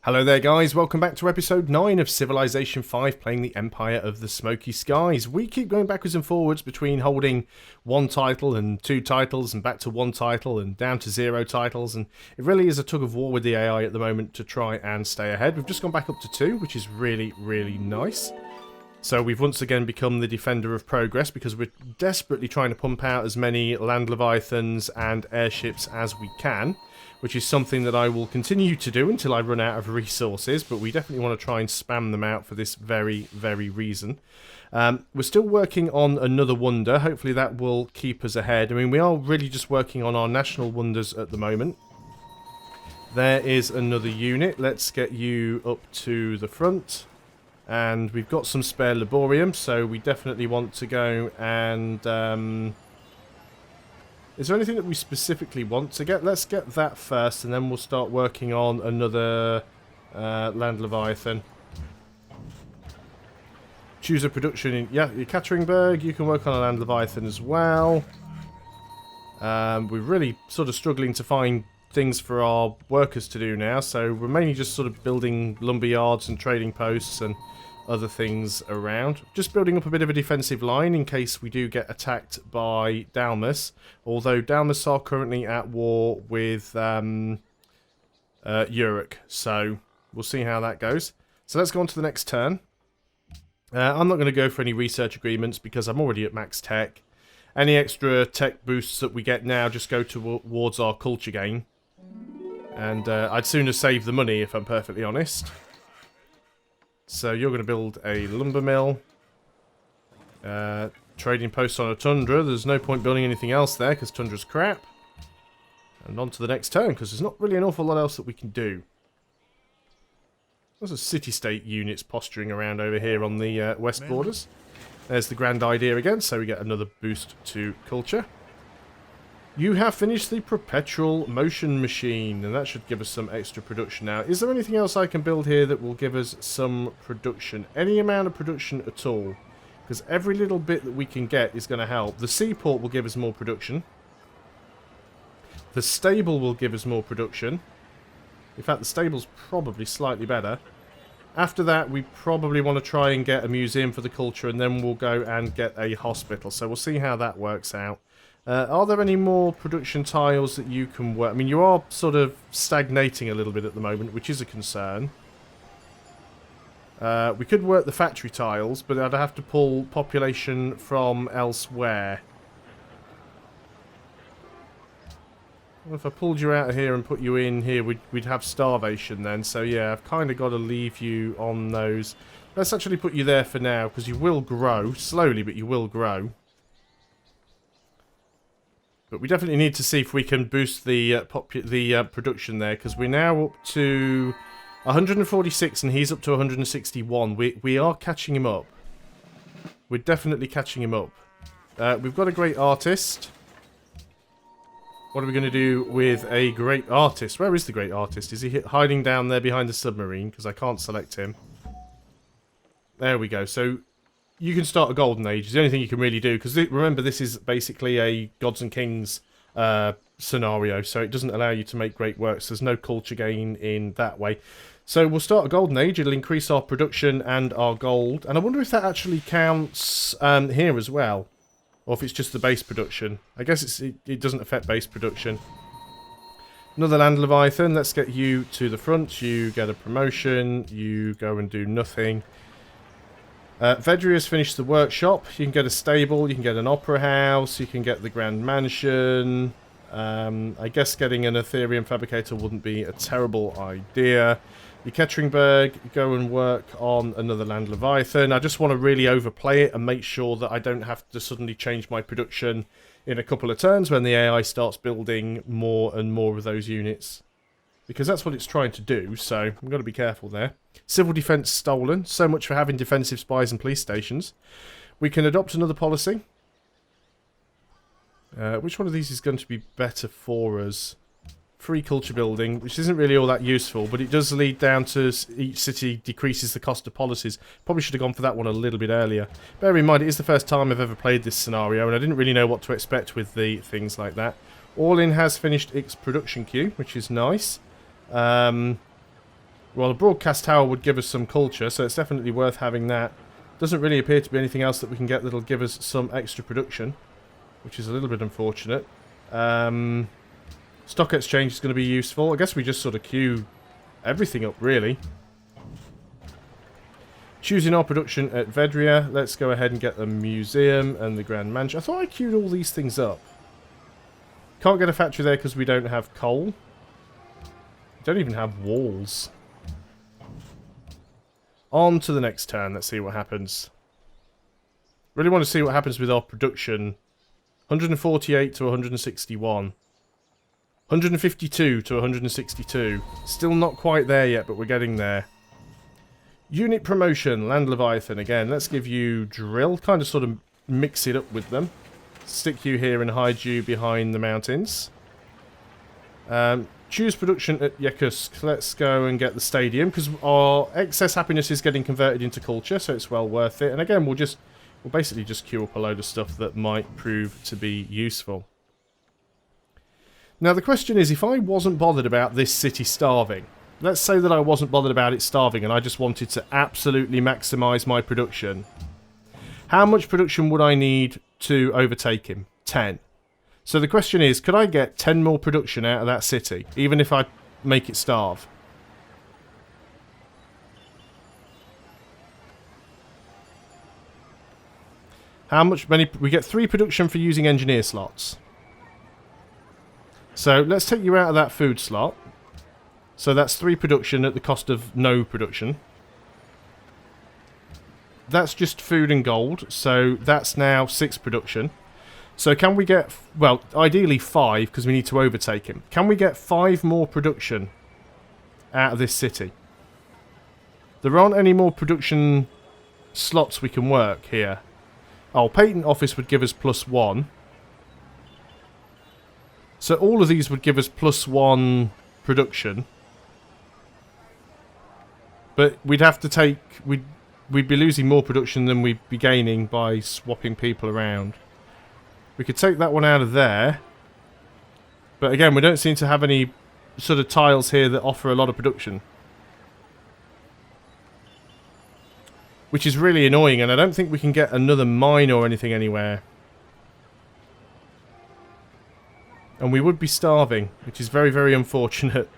Hello there guys, welcome back to episode 9 of Civilization 5, playing the Empire of the Smoky Skies. We keep going backwards and forwards between holding one title and two titles and back to one title and down to 0 titles, and it really is a tug of war with the AI at the moment to try and stay ahead. We've just gone back up to 2, which is really nice. So we've once again become the defender of progress because we're desperately trying to pump out as many land leviathans and airships as we can, which is something that I will continue to do until I run out of resources, but we definitely want to try and spam them out for this very reason. We're still working on another wonder. Hopefully that will keep us ahead. I mean, we are really just working on our national wonders at the moment. There is another unit. Let's get you up to the front. And we've got some spare laborium, so we definitely want to go and... Is there anything that we specifically want to get? Let's get that first, and then we'll start working on another land leviathan. Choose a production in... Yeah, Yekaterinburg, you can work on a land leviathan as well. We're really sort of struggling to find things for our workers to do now, so we're mainly just sort of building lumber yards and trading posts and other things around. Just building up a bit of a defensive line in case we do get attacked by Dalmas, although Dalmas are currently at war with Uruk, so we'll see how that goes. So let's go on to the next turn. I'm not going to go for any research agreements because I'm already at max tech. Any extra tech boosts that we get now just go towards our culture gain, and I'd sooner save the money if I'm perfectly honest. So you're going to build a lumber mill, trading post on a tundra. There's no point building anything else there because tundra's crap. And on to the next turn because there's not really an awful lot else that we can do. There's a city-state units posturing around over here on the west borders. There's the grand idea again, so we get another boost to culture. You have finished the perpetual motion machine, and that should give us some extra production now. Is there anything else I can build here that will give us some production? Any amount of production at all? Because every little bit that we can get is going to help. The seaport will give us more production. The stable will give us more production. In fact, the stable's probably slightly better. After that, we probably want to try and get a museum for the culture, and then we'll go and get a hospital. So we'll see how that works out. Are there any more production tiles that you can work? I mean, you are sort of stagnating a little bit at the moment, which is a concern. We could work the factory tiles, but I'd have to pull population from elsewhere. Well, if I pulled you out of here and put you in here, we'd have starvation then. So yeah, I've kind of got to leave you on those. Let's actually put you there for now, because you will grow. Slowly, but you will grow. But we definitely need to see if we can boost the production there, because we're now up to 146 and he's up to 161. We are catching him up. We're definitely catching him up. We've got a great artist. What are we going to do with a great artist? Where is the great artist? Is he hiding down there behind the submarine? Because I can't select him. There we go. So you can start a golden age. It's the only thing you can really do. Because remember, this is basically a gods and kings scenario. So it doesn't allow you to make great works. There's no culture gain in that way. So we'll start a golden age. It'll increase our production and our gold. And I wonder if that actually counts here as well. Or if it's just the base production. I guess it doesn't affect base production. Another land leviathan. Let's get you to the front. You get a promotion. You go and do nothing. Vedri has finished the workshop. You can get a stable. You can get an opera house. You can get the grand mansion. I guess getting an Ethereum fabricator wouldn't be a terrible idea. Yekaterinburg, go and work on another land leviathan. I just want to really overplay it and make sure that I don't have to suddenly change my production in a couple of turns when the AI starts building more and more of those units. Because that's what it's trying to do, so I've got to be careful there. Civil defence stolen. So much for having defensive spies and police stations. We can adopt another policy. Which one of these is going to be better for us? Free culture building, which isn't really all that useful, but it does lead down to each city decreases the cost of policies. Probably should have gone for that one a little bit earlier. Bear in mind, it is the first time I've ever played this scenario, and I didn't really know what to expect with the things like that. All in has finished its production queue, which is nice. Well, a broadcast tower would give us some culture, so it's definitely worth having that. Doesn't really appear to be anything else that we can get that'll give us some extra production, which is a little bit unfortunate. Stock exchange is going to be useful. I guess we just sort of queue everything up, really. Choosing our production at Vedria. Let's go ahead and get the museum and the Grand Mansion. I thought I queued all these things up. Can't get a factory there because we don't have coal. We don't even have walls. On to the next turn. Let's see what happens. Really want to see what happens with our production. 148 to 161. 152 to 162. Still not quite there yet, but we're getting there. Unit promotion, Land Leviathan. Again, let's give you drill. Kind of sort of mix it up with them. Stick you here and hide you behind the mountains. Choose production at Yakusk. Let's go and get the stadium, because our excess happiness is getting converted into culture, so it's well worth it. And again, we'll basically just queue up a load of stuff that might prove to be useful. Now the question is, if I wasn't bothered about this city starving, let's say that I wasn't bothered about it starving and I just wanted to absolutely maximise my production, how much production would I need to overtake him? 10. So the question is, could I get 10 more production out of that city, even if I make it starve? How much? We get 3 production for using engineer slots. So let's take you out of that food slot. So that's 3 production at the cost of no production. That's just food and gold, so that's now 6 production. So can we get, well, ideally 5, because we need to overtake him. Can we get 5 more production out of this city? There aren't any more production slots we can work here. Oh, patent office would give us +1. So all of these would give us +1 production. But we'd have to take, we'd be losing more production than we'd be gaining by swapping people around. We could take that one out of there. But again, we don't seem to have any sort of tiles here that offer a lot of production. Which is really annoying, and I don't think we can get another mine or anything anywhere. And we would be starving, which is very, very unfortunate.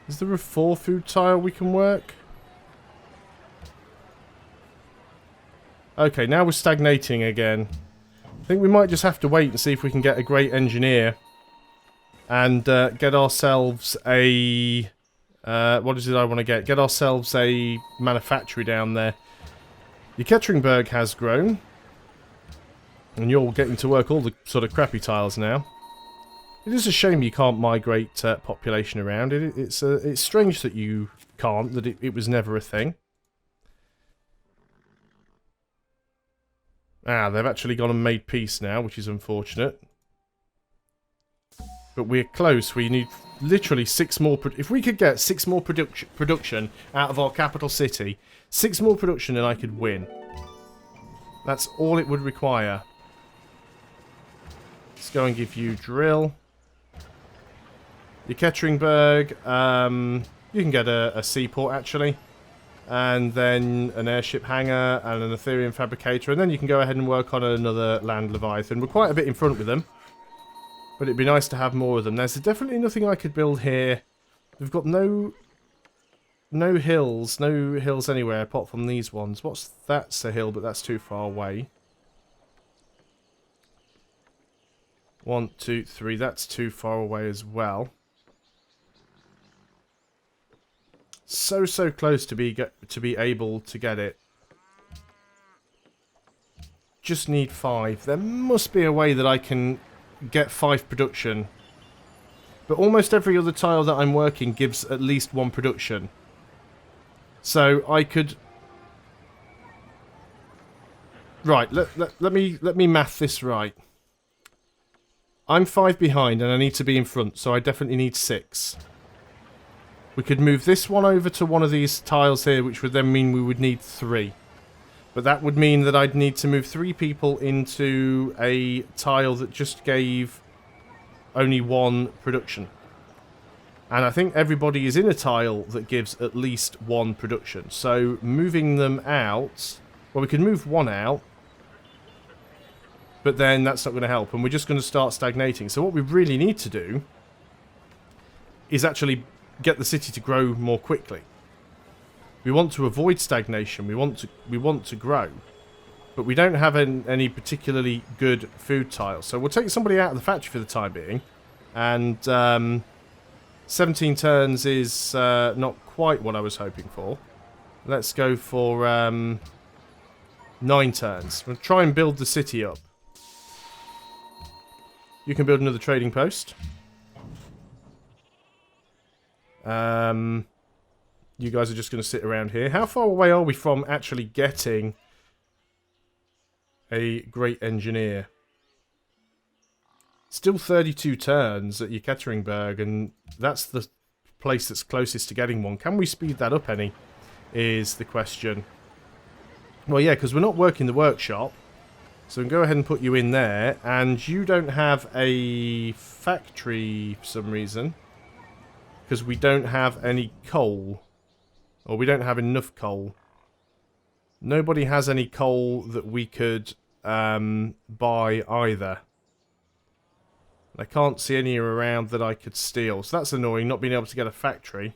Is there a 4 food tile we can work? Okay, now we're stagnating again. I think we might just have to wait and see if we can get a great engineer. And get ourselves a... what is it I want to get? Get ourselves a manufactory down there. Yekaterinburg has grown. And you're getting to work all the sort of crappy tiles now. It is a shame you can't migrate population around. It's strange that you can't, that it was never a thing. Ah, they've actually gone and made peace now, which is unfortunate. But we're close. We need literally 6 more... If we could get 6 more production out of our capital city, 6 more production and I could win. That's all it would require. Let's go and give you drill. Yekaterinburg, you can get a seaport actually. And then an airship hangar and an Ethereum fabricator. And then you can go ahead and work on another land Leviathan. We're quite a bit in front with them. But it'd be nice to have more of them. There's definitely nothing I could build here. We've got no hills. No hills anywhere apart from these ones. That's a hill, but that's too far away. 1, 2, 3. That's too far away as well. So close to be able to get it. Just need 5. There must be a way that I can get 5 production. But almost every other tile that I'm working gives at least 1 production. So I could... Right, let me math this right. I'm 5 behind and I need to be in front, so I definitely need 6. We could move this one over to one of these tiles here, which would then mean we would need 3. But that would mean that I'd need to move 3 people into a tile that just gave only one production. And I think everybody is in a tile that gives at least one production. So moving them out... Well, we can move one out. But then that's not going to help. And we're just going to start stagnating. So what we really need to do is actually get the city to grow more quickly. We want to avoid stagnation. We want to grow. But we don't have any particularly good food tiles. So we'll take somebody out of the factory for the time being. And... 17 turns is not quite what I was hoping for. Let's go for 9 turns. We'll try and build the city up. You can build another trading post. You guys are just going to sit around here. How far away are we from actually getting a great engineer? Still 32 turns at Yekaterinburg, and that's the place that's closest to getting one. Can we speed that up any, is the question. Well, yeah, because we're not working the workshop, so we can go ahead and put you in there, and you don't have a factory for some reason, because we don't have any coal, or we don't have enough coal. Nobody has any coal that we could buy either. I can't see any around that I could steal, so that's annoying, not being able to get a factory.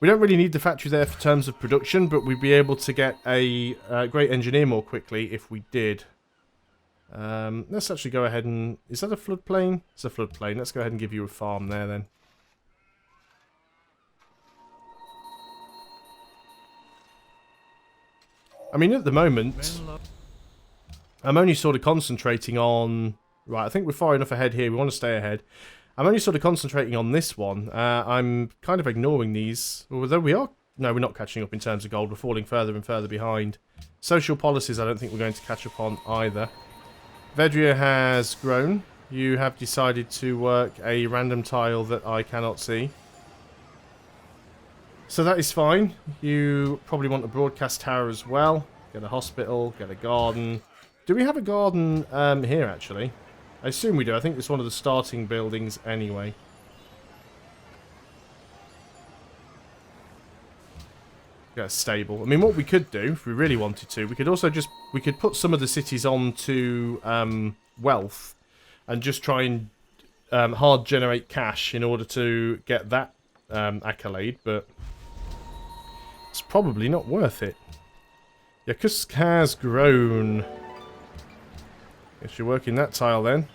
We don't really need the factory there for terms of production, but we'd be able to get a great engineer more quickly if we did. Let's actually go ahead and... Is that a floodplain? It's a floodplain. Let's go ahead and give you a farm there then. I mean, at the moment, I'm only sort of concentrating on... Right, I think we're far enough ahead here. We want to stay ahead. I'm only sort of concentrating on this one. I'm kind of ignoring these. Although we are... No, we're not catching up in terms of gold. We're falling further and further behind. Social policies, I don't think we're going to catch up on either. Vedria has grown. You have decided to work a random tile that I cannot see. So that is fine. You probably want a broadcast tower as well. Get a hospital, get a garden. Do we have a garden here, actually? I assume we do. I think it's one of the starting buildings anyway. Yeah, stable. I mean, what we could do, if we really wanted to, we could also just... We could put some of the cities onto wealth and just try and hard generate cash in order to get that accolade, but it's probably not worth it. Yakutsk has grown... Guess you're working that tile then.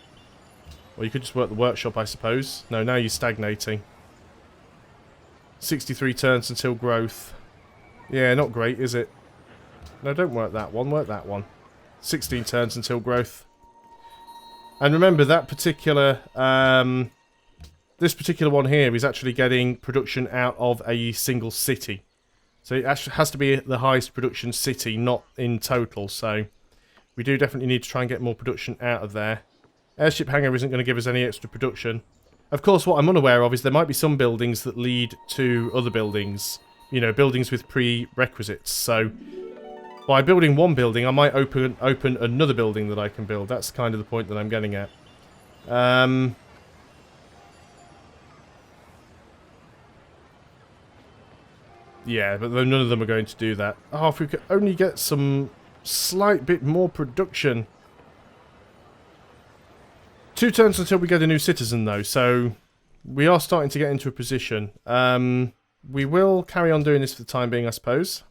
Or you could just work the workshop, I suppose. No, now you're stagnating. 63 turns until growth. Yeah, not great, is it? No, don't work that one. Work that one. 16 turns until growth. And remember, that particular... this particular one here is actually getting production out of a single city. So it actually has to be the highest production city, not in total, so... We do definitely need to try and get more production out of there. Airship hangar isn't going to give us any extra production. Of course, what I'm unaware of is there might be some buildings that lead to other buildings. You know, buildings with prerequisites. So, by building one building, I might open another building that I can build. That's kind of the point that I'm getting at. Yeah, but none of them are going to do that. Oh, if we could only get some... slight bit more production. 2 turns until we get a new citizen though, so we are starting to get into a position. We will carry on doing this for the time being, I suppose.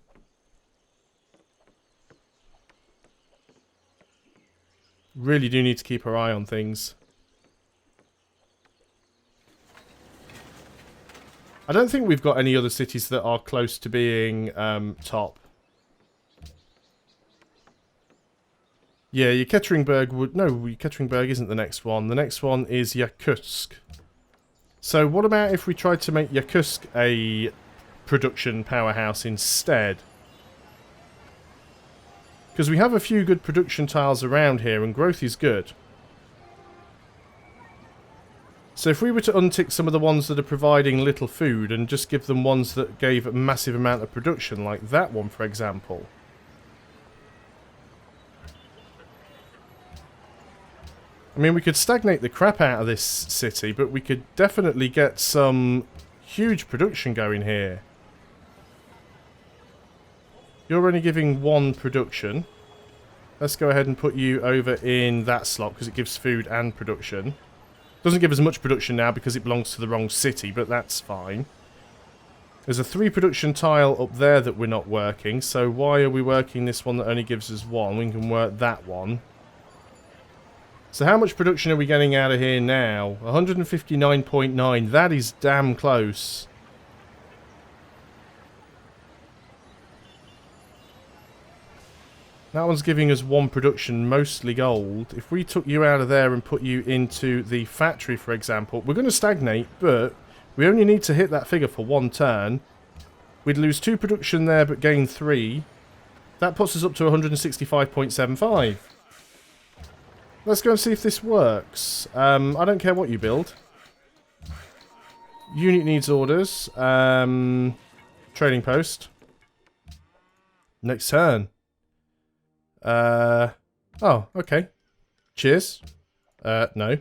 Really do need to keep our eye on things. I don't think we've got any other cities that are close to being top. Yeah, Yekaterinburg would... No, Yekaterinburg isn't the next one. The next one is Yakutsk. So what about if we tried to make Yakutsk a production powerhouse instead? Because we have a few good production tiles around here, and growth is good. So if we were to untick some of the ones that are providing little food, and just give them ones that gave a massive amount of production, like that one, for example... I mean, we could stagnate the crap out of this city, but we could definitely get some huge production going here. You're only giving 1 production. Let's go ahead and put you over in that slot because it gives food and production. Doesn't give us much production now because it belongs to the wrong city, but that's fine. There's a 3 production tile up there that we're not working, so why are we working this one that only gives us 1? We can work that one. So how much production are we getting out of here now? 159.9. That is damn close. That one's giving us 1 production, mostly gold. If we took you out of there and put you into the factory, for example, we're going to stagnate, but we only need to hit that figure for 1 turn. We'd lose 2 production there, but gain 3. That puts us up to 165.75. Let's go and see if this works. I don't care what you build. Unit needs orders. Trading post. Next turn. Oh, okay. Cheers. No.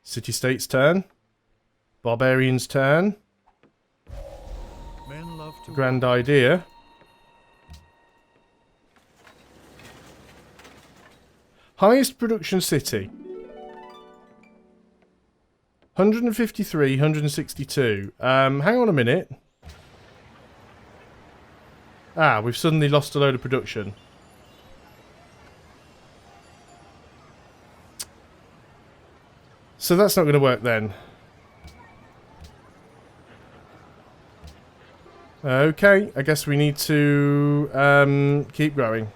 City-state's turn. Barbarian's turn. Men love to Grand idea. Highest production city. 153, 162. Hang on a minute. Ah, we've suddenly lost a load of production. So that's not going to work then. Okay, I guess we need to keep growing.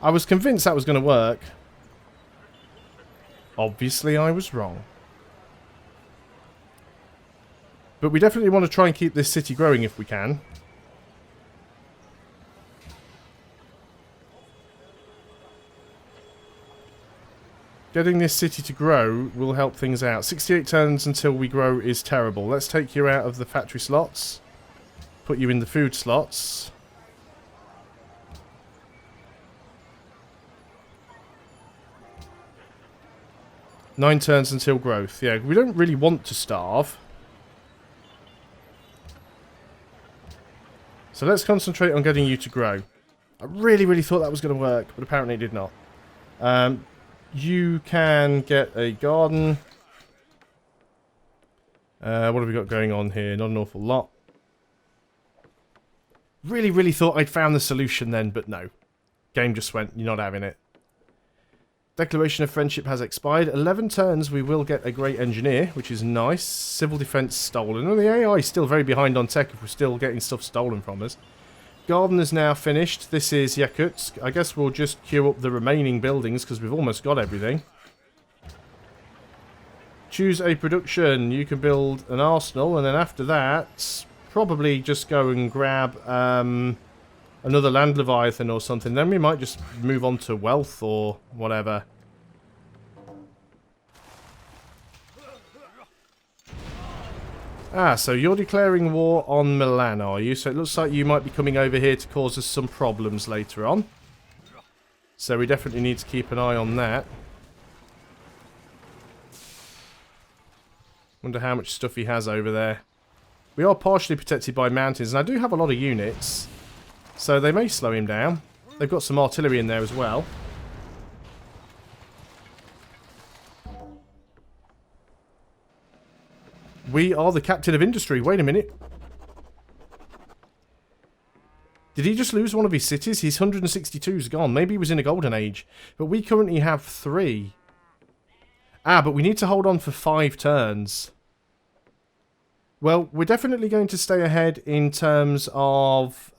I was convinced that was going to work. Obviously, I was wrong. But we definitely want to try and keep this city growing if we can. Getting this city to grow will help things out. 68 turns until we grow is terrible. Let's take you out of the factory slots. Put you in the food slots. Nine turns until growth. Yeah, we don't really want to starve. So let's concentrate on getting you to grow. I really thought that was going to work, but apparently it did not. You can get a garden. What have we got going on here? Not an awful lot. Really thought I'd found the solution then, but no. Game just went, you're not having it. Declaration of Friendship has expired. 11 turns, we will get a Great Engineer, which is nice. Civil Defense stolen. And the AI is still very behind on tech if we're still getting stuff stolen from us. Garden is now finished. This is Yakutsk. I guess we'll just queue up the remaining buildings because we've almost got everything. Choose a production. You can build an arsenal, and then after that, probably just go and grab another land leviathan or something. Then we might just move on to wealth or whatever. Ah, so you're declaring war on Milan, are you? So it looks like you might be coming over here to cause us some problems later on. So we definitely need to keep an eye on that. Wonder how much stuff he has over there. We are partially protected by mountains, and I do have a lot of units. So they may slow him down. They've got some artillery in there as well. We are the captain of industry. Wait a minute. Did he just lose one of his cities? His 162's gone. Maybe he was in a golden age. But we currently have 3. Ah, but we need to hold on for 5 turns. Well, we're definitely going to stay ahead in terms of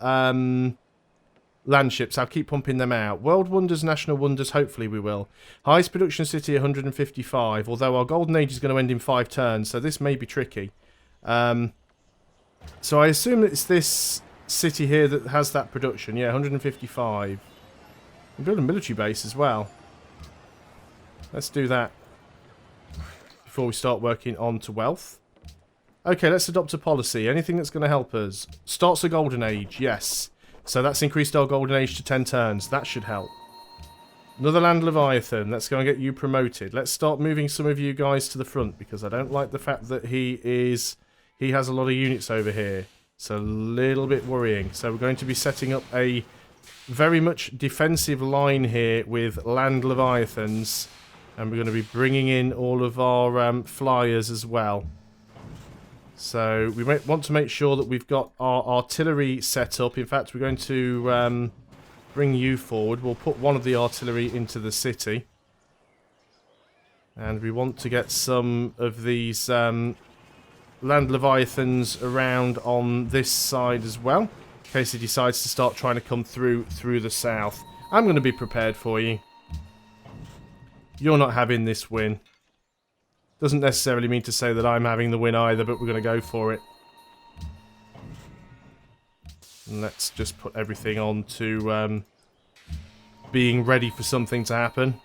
land ships. I'll keep pumping them out. World Wonders, National Wonders, hopefully we will. Highest production city, 155. Although our golden age is going to end in 5 turns, so this may be tricky. So I assume it's this city here that has that production. Yeah, 155. We build a military base as well. Let's do that before we start working on to wealth. Okay, let's adopt a policy. Anything that's going to help us. Starts a golden age, yes. So that's increased our golden age to 10 turns. That should help. Another land leviathan. Let's go and get you promoted. Let's start moving some of you guys to the front, because I don't like the fact that he has a lot of units over here. It's a little bit worrying. So we're going to be setting up a very much defensive line here with land leviathans, and we're going to be bringing in all of our flyers as well. So we want to make sure that we've got our artillery set up. In fact, we're going to bring you forward. We'll put one of the artillery into the city. And we want to get some of these land leviathans around on this side as well, in case he decides to start trying to come through the south. I'm going to be prepared for you. You're not having this win. Doesn't necessarily mean to say that I'm having the win either, but we're going to go for it. And let's just put everything on to being ready for something to happen.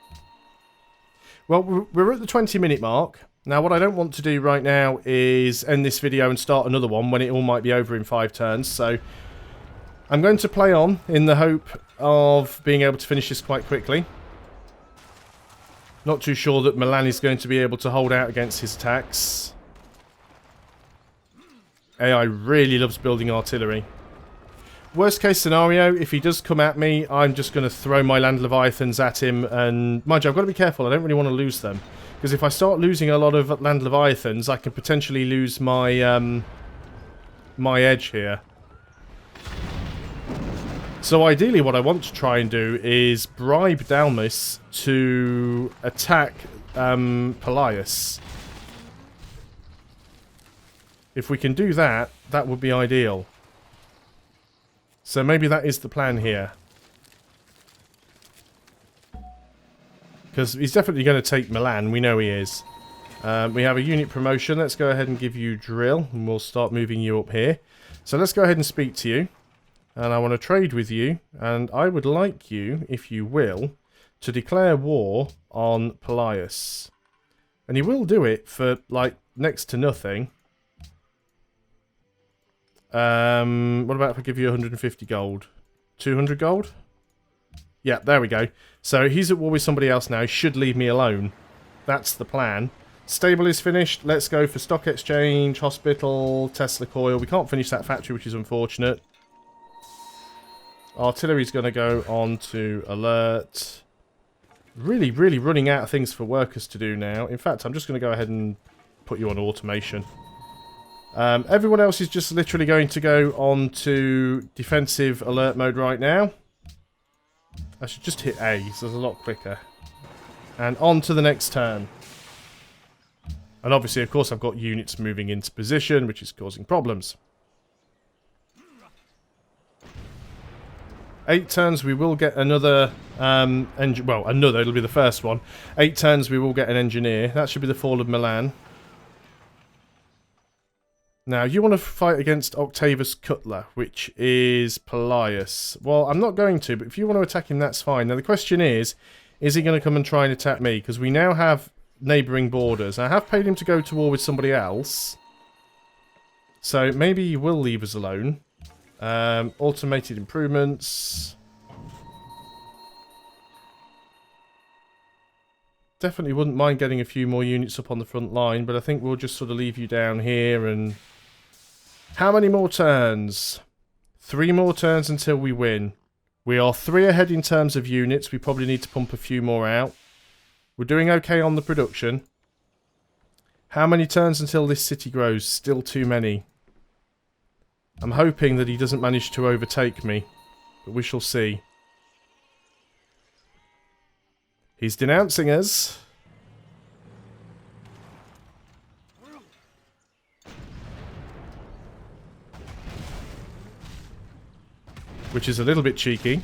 Well, we're at the 20-minute mark. Now, what I don't want to do right now is end this video and start another one when it all might be over in 5 turns. So I'm going to play on in the hope of being able to finish this quite quickly. Not too sure that Milan is going to be able to hold out against his attacks. AI really loves building artillery. Worst case scenario, if he does come at me, I'm just going to throw my land leviathans at him. And mind you, I've got to be careful. I don't really want to lose them, because if I start losing a lot of land leviathans, I can potentially lose my my edge here. So ideally, what I want to try and do is bribe Dalmas to attack Pelias. If we can do that, that would be ideal. So maybe that is the plan here. Because he's definitely going to take Milan. We know he is. We have a unit promotion. Let's go ahead and give you drill. And we'll start moving you up here. So let's go ahead and speak to you. And I want to trade with you. And I would like you, if you will, to declare war on Pelias. And he will do it for, like, next to nothing. What about if I give you 150 gold? 200 gold? Yeah, there we go. So he's at war with somebody else now. He should leave me alone. That's the plan. Stable is finished. Let's go for stock exchange, hospital, Tesla coil. We can't finish that factory, which is unfortunate. Artillery's going to go on to alert. Really, really running out of things for workers to do now. In fact, I'm just going to go ahead and put you on automation. Everyone else is just literally going to go on to defensive alert mode right now. I should just hit A, so it's a lot quicker. And on to the next turn. And obviously, of course, I've got units moving into position, which is causing problems. 8 turns, we will get another well, it'll be the first one. 8 turns, we will get an engineer. That should be the fall of Milan. Now, you want to fight against Octavius Cutler, which is Pelias. Well, I'm not going to, but if you want to attack him, that's fine. Now, the question is he going to come and try and attack me? Because we now have neighbouring borders. I have paid him to go to war with somebody else. So, maybe he will leave us alone. Automated improvements. Definitely wouldn't mind getting a few more units up on the front line, but I think we'll just sort of leave you down here and... How many more turns? 3 more turns until we win. We are 3 ahead in terms of units. We probably need to pump a few more out. We're doing okay on the production. How many turns until this city grows? Still too many. I'm hoping that he doesn't manage to overtake me, but we shall see. He's denouncing us. Which is a little bit cheeky.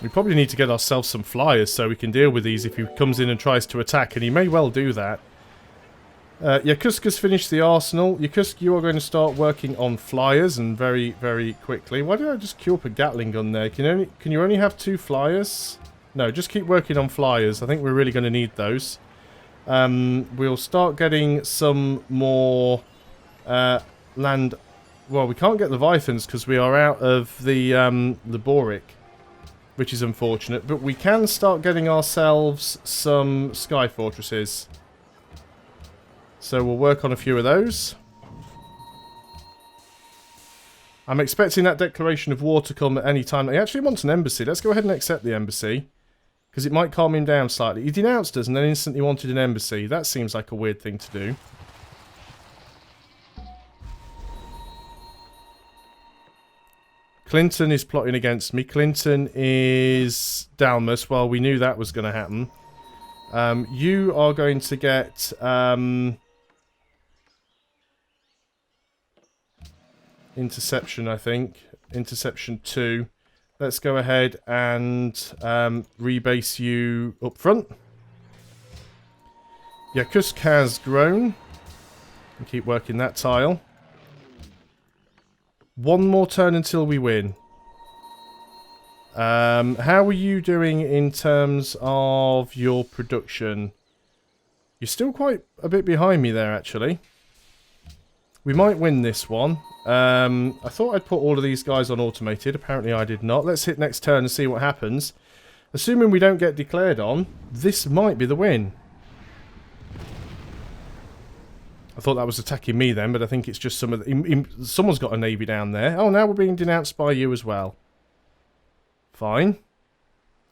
We probably need to get ourselves some flyers so we can deal with these if he comes in and tries to attack, and he may well do that. Yakusk has finished the arsenal. Yakusk, you are going to start working on flyers, and very, very quickly. Why did I just queue up a Gatling gun there? Can you only have 2 flyers? No, just keep working on flyers. I think we're really going to need those. we'll start getting some more land. Well, we can't get Leviathans because we are out of the Boric, which is unfortunate. But we can start getting ourselves some Sky Fortresses. So we'll work on a few of those. I'm expecting that declaration of war to come at any time. He actually wants an embassy. Let's go ahead and accept the embassy. Because it might calm him down slightly. He denounced us and then instantly wanted an embassy. That seems like a weird thing to do. Clinton is plotting against me. Clinton is Dalmas. Well, we knew that was going to happen. You are going to get... interception, I think. Interception 2. Let's go ahead and rebase you up front. Yakutsk has grown. And keep working that tile. One more turn until we win. How are you doing in terms of your production? You're still quite a bit behind me there, actually. We might win this one. I thought I'd put all of these guys on automated. Apparently I did not. Let's hit next turn and see what happens. Assuming we don't get declared on, this might be the win. I thought that was attacking me then, but I think it's just some of the... someone's got a navy down there. Oh, now we're being denounced by you as well. Fine.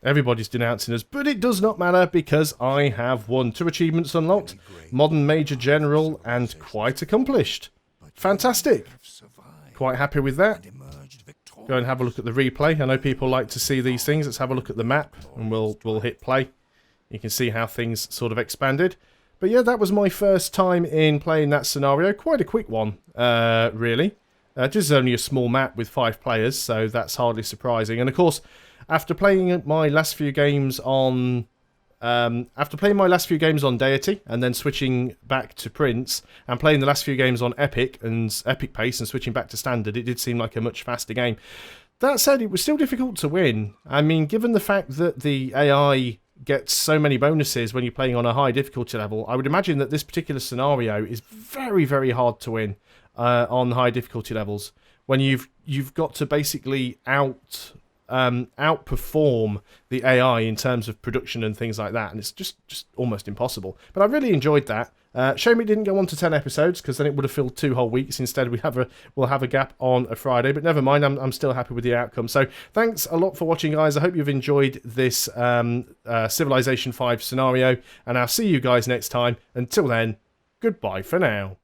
Everybody's denouncing us, but it does not matter because I have won. 2 achievements unlocked. Modern Major General and quite accomplished. Fantastic. Quite happy with that. Go and have a look at the replay. I know people like to see these things. Let's have a look at the map and we'll hit play. You can see how things sort of expanded. But yeah, that was my first time in playing that scenario. Quite a quick one, really. Just only a small map with 5 players, so that's hardly surprising. And of course, after playing my last few games on... Deity and then switching back to Prince and playing the last few games on Epic and Epic Pace and switching back to Standard, it did seem like a much faster game. That said, it was still difficult to win. I mean, given the fact that the AI gets so many bonuses when you're playing on a high difficulty level, I would imagine that this particular scenario is very, very hard to win on high difficulty levels. When you've got to basically outperform the AI in terms of production and things like that, and it's just almost impossible. But I really enjoyed that. Shame it didn't go on to 10 episodes, because then it would have filled 2 whole weeks. Instead, we'll have a gap on a Friday, but never mind. I'm still happy with the outcome. So thanks a lot for watching, guys. I hope you've enjoyed this Civilization 5 scenario, and I'll see you guys next time. Until then, goodbye for now.